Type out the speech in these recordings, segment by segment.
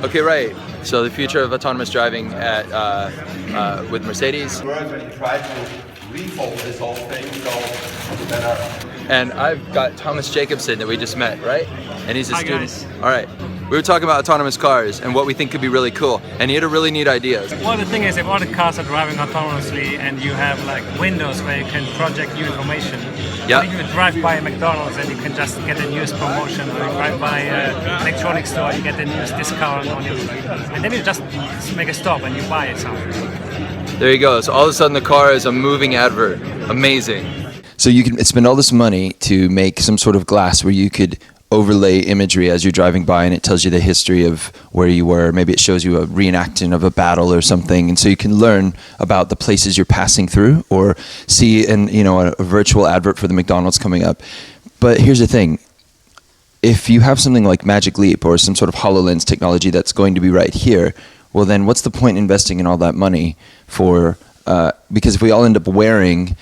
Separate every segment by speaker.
Speaker 1: Okay, right. So the future of autonomous driving at with Mercedes.
Speaker 2: When you try to refold this whole thing, so better.
Speaker 1: And I've got Thomas Jacobson that we just met, right? And he's a student.
Speaker 3: Guys.
Speaker 1: All right. We were talking about autonomous cars and what we think could be really cool. And he had a really neat idea.
Speaker 3: Well, the thing is, if all the cars are driving autonomously and you have like windows where you can project new information,
Speaker 1: Yeah.
Speaker 3: you can drive by a McDonald's and you can just get the newest promotion, or you drive by an electronics store, you get the newest discount on your, and then you just make a stop and you buy it something.
Speaker 1: There you go. So all of a sudden the car is a moving advert. Amazing. So you can spend all this money to make some sort of glass where you could overlay imagery as you're driving by, and it tells you the history of where you were. Maybe it shows you a reenactment of a battle or something, and so you can learn about the places you're passing through, or see a virtual advert for the McDonald's coming up. But here's the thing: if you have something like Magic Leap or some sort of HoloLens technology that's going to be right here, well, then what's the point investing in all that money for? Because if we all end up wearing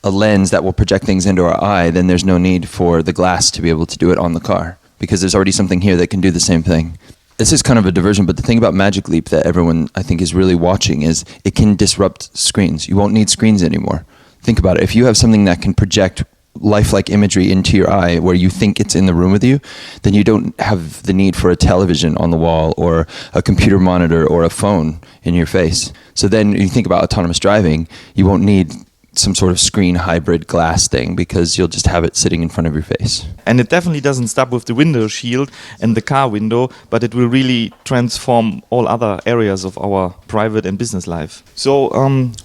Speaker 1: a lens that will project things into our eye, then there's no need for the glass to be able to do it on the car, because there's already something here that can do the same thing. This is kind of a diversion, but the thing about Magic Leap that everyone, I think, is really watching is it can disrupt screens. You won't need screens anymore. Think about it. If you have something that can project lifelike imagery into your eye where you think it's in the room with you, then you don't have the need for a television on the wall or a computer monitor or a phone in your face. So then you think about autonomous driving, you won't need some sort of screen hybrid glass thing, because you'll just have it sitting in front of your face.
Speaker 4: And it definitely doesn't stop with the window shield and the car window, but it will really transform all other areas of our private and business life. So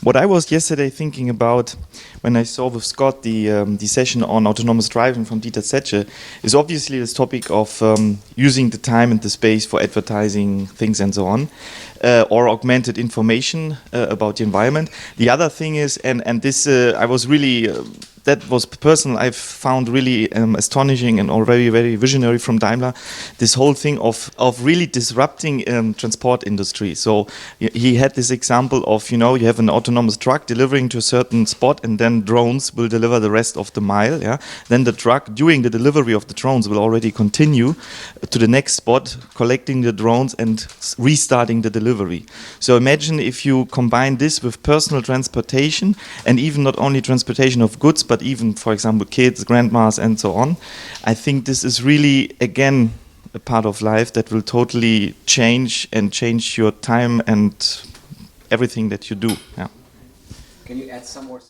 Speaker 4: what I was yesterday thinking about when I saw with Scott the session on autonomous driving from Dieter Zetsche is obviously this topic of using the time and the space for advertising things and so on, or augmented information about the environment. The other thing is, and this I was really that was personal. I've found really astonishing and already very visionary from Daimler. This whole thing of really disrupting transport industry. So he had this example of, you have an autonomous truck delivering to a certain spot, and then drones will deliver the rest of the mile. Yeah. Then the truck, during the delivery of the drones, will already continue to the next spot, collecting the drones and restarting the delivery. So imagine if you combine this with personal transportation, and even not only transportation of goods, but even, for example, kids, grandmas, and so on. I think this is really, again, a part of life that will totally change your time and everything that you do. Yeah.
Speaker 5: Can you add some more?